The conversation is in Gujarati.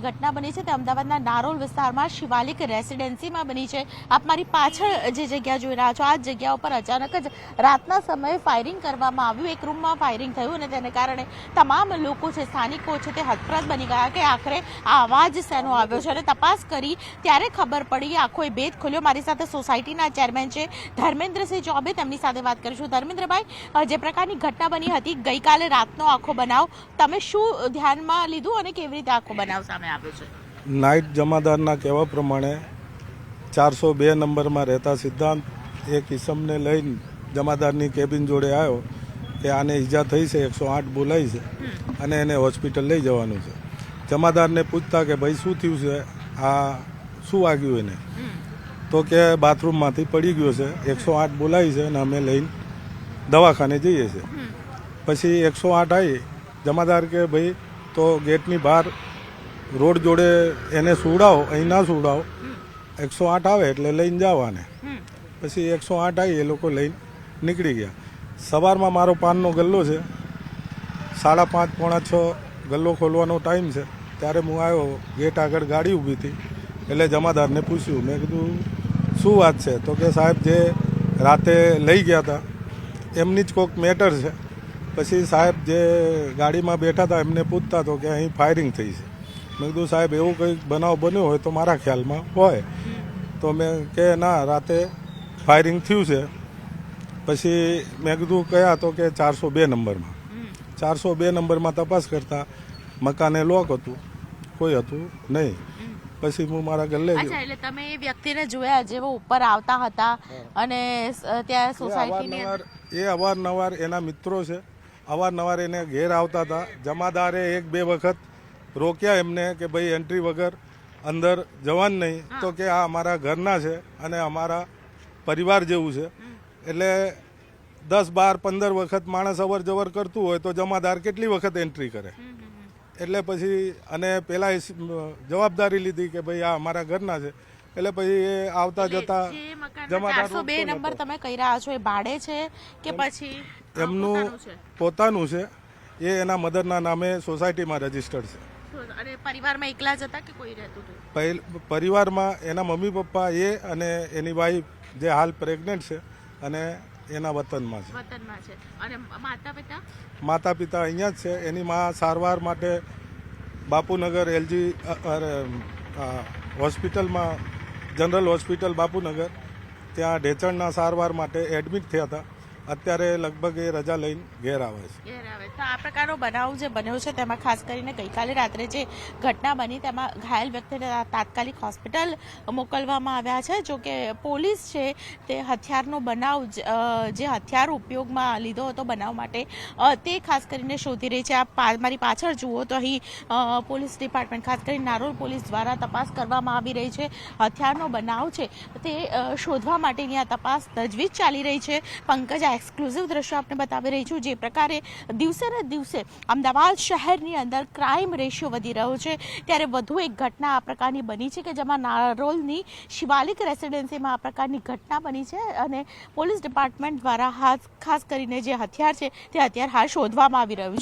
ઘટના બની છે તે અમદાવાદના નારોલ વિસ્તારમાં શિવાલિક રેસિડેન્સીમાં બની છે। આપ મારી પાછળ જે જગ્યા જોઈ રહ્યા છો આ જગ્યા ઉપર અચાનક જ રાતના સમયે ફાયરિંગ કરવામાં આવ્યું। એક રૂમમાં ફાયરિંગ થયું અને તેને કારણે તમામ લોકો છે, સ્થાનિકો છે, તે હતપ્રત બની ગયા કે આખરે આ અવાજ શેનો આવ્યો છે અને તપાસ કરી ત્યારે ખબર પડી, આખો એ ભેદ ખુલ્યો। મારી સાથે સોસાયટીના ચેરમેન છે ધર્મેન્દ્રસિંહ ચૌબે, તેમની સાથે વાત કરીશું। ધર્મેન્દ્રભાઈ, જે પ્રકારની ઘટના બની હતી ગઈકાલે રાતનો આખો બનાવ, તમે શું ધ્યાનમાં લીધું અને કેવી રીતે આખો બનાવ સામે આવ્યો છે? નાઇટ જમાદારના કહેવા પ્રમાણે 402 નંબરમાં રહેતા સિદ્ધાંત એક ઇસમને લઈને જમાદારની કેબિન જોડે આવ્યો કે આને ઈજા થઈ છે, 108 બોલાવી છે અને એને હોસ્પિટલ લઈ જવાનું છે। જમાદારને પૂછતા કે ભાઈ શું થયું છે, આ શું વાગ્યું એને, તો કે બાથરૂમમાંથી પડી ગયો છે, 108 બોલાવી છે અને અમે લઈને દવાખાને જઈએ છીએ। પછી 108 આવી, જમાદાર કે ભાઈ તો ગેટની બહાર રોડ જોડે એને સુવડાવો, અહીં ના સુવડાવો, 108 આવે એટલે લઈને જવાને। પછી 108 આવી, એ લોકો લઈને નીકળી ગયા। સવારમાં મારો પાનનો ગલ્લો છે, 5:30 પોણા 6 ગલ્લો ખોલવાનો ટાઈમ છે, ત્યારે હું આવ્યો, ગેટ આગળ ગાડી ઊભી હતી એટલે જમાદારને પૂછ્યું, મેં કીધું શું વાત છે, તો કે સાહેબ જે રાતે લઈ ગયા હતા એમની જ કોઈક મેટર છે। પછી સાહેબ જે ગાડીમાં બેઠા હતા એમને પૂછતા તો કે અહીં ફાયરિંગ થઈ છે। મેં કીધું સાહેબ એવું કંઈક બનાવ બન્યો હોય તો મારા ખ્યાલમાં હોય, તો મેં કે ના રાતે ફાયરિંગ થયું છે। પછી મેં કીધું કયા, તો કે 402 નંબરમાં। 402 નંબરમાં તપાસ કરતા મકાને લોક હતું, કોઈ હતું નહીં। પછી હું મારા ગલ્લે ગયો। અચ્છા, એટલે તમે એ વ્યક્તિને જોયા જેવો ઉપર આવતા હતા અને ત્યાં સોસાયટીની એ અવારનવાર એના મિત્રો છે, અવારનવાર એને ઘેર આવતા હતા। જમાદારે 1-2 વખત રોક્યા એમને કે ભાઈ એન્ટ્રી વગર અંદર જવાનું નહીં, તો કે આ અમારા ઘરના છે અને અમારા પરિવાર જેવું છે, એટલે 10-12-15 વખત માણસ અવર જવર કરતું હોય તો જમાદાર કેટલી વખત એન્ટ્રી કરે, એટલે પછી અને પેલા જવાબદારી લીધી કે ભાઈ આ અમારા ઘરના છે, એટલે પછી એ આવતા જતા જમાદાર 402 નંબર તમે કહી રહ્યા છો એ ભાડે છે કે પછી એમનું પોતાનું છે? એ એના મધરના નામે સોસાયટીમાં રજીસ્ટર્ડ છે। અને પરિવારમાં એકલા જ હતા કે કોઈ રહેતું હતું? પરિવારમાં એના મમ્મી પપ્પા, એ અને એની વાઈફ જે હાલ પ્રેગ્નેન્ટ છે અને એના વતનમાં છે। અને માતા પિતા અહીંયા જ છે। એની માં સારવાર માટે બાપુનગર એલજી હોસ્પિટલમાં, જનરલ હોસ્પિટલ બાપુનગર, ત્યાં ઢેચણના સારવાર માટે એડમિટ થયા હતા। અત્યારે લગભગ એ રજા લઈને ઘેર આવે છે। તો આ પ્રકારનો બનાવ જે બન્યો છે તેમાં ખાસ કરીને ગઈકાલે રાત્રે જે ઘટના બની તેમાં ઘાયલ વ્યક્તિને તાત્કાલિક હોસ્પિટલ મોકલવામાં આવ્યા છે। જો કે પોલીસ છે તે હથિયારનો બનાવ, જે હથિયાર ઉપયોગમાં લીધો હતો બનાવ માટે, તે ખાસ કરીને શોધી રહી છે। આપ મારી પાછળ જુઓ તો અહીં પોલીસ ડિપાર્ટમેન્ટ, ખાસ કરીને નારોલ પોલીસ દ્વારા તપાસ કરવામાં આવી રહી છે। હથિયારનો બનાવ છે તે શોધવા માટેની આ તપાસ તજવીજ ચાલી રહી છે। પંકજ, આ એક્સક્લુઝિવ દ્રશ્ય આપને બતાવી રહી છું, જે પ્રકારે દિવસે ને દિવસે અમદાવાદ શહેરની અંદર ક્રાઇમ રેશિયો વધી રહ્યો છે, ત્યારે વધુ એક ઘટના આ પ્રકારની બની છે કે જેમાં નારોલની શિવાલિક રેસિડેન્સીમાં આ પ્રકારની ઘટના બની છે અને પોલીસ ડિપાર્ટમેન્ટ દ્વારા ખાસ કરીને જે હથિયાર છે તે હથિયાર હાલ શોધવામાં આવી રહ્યું છે।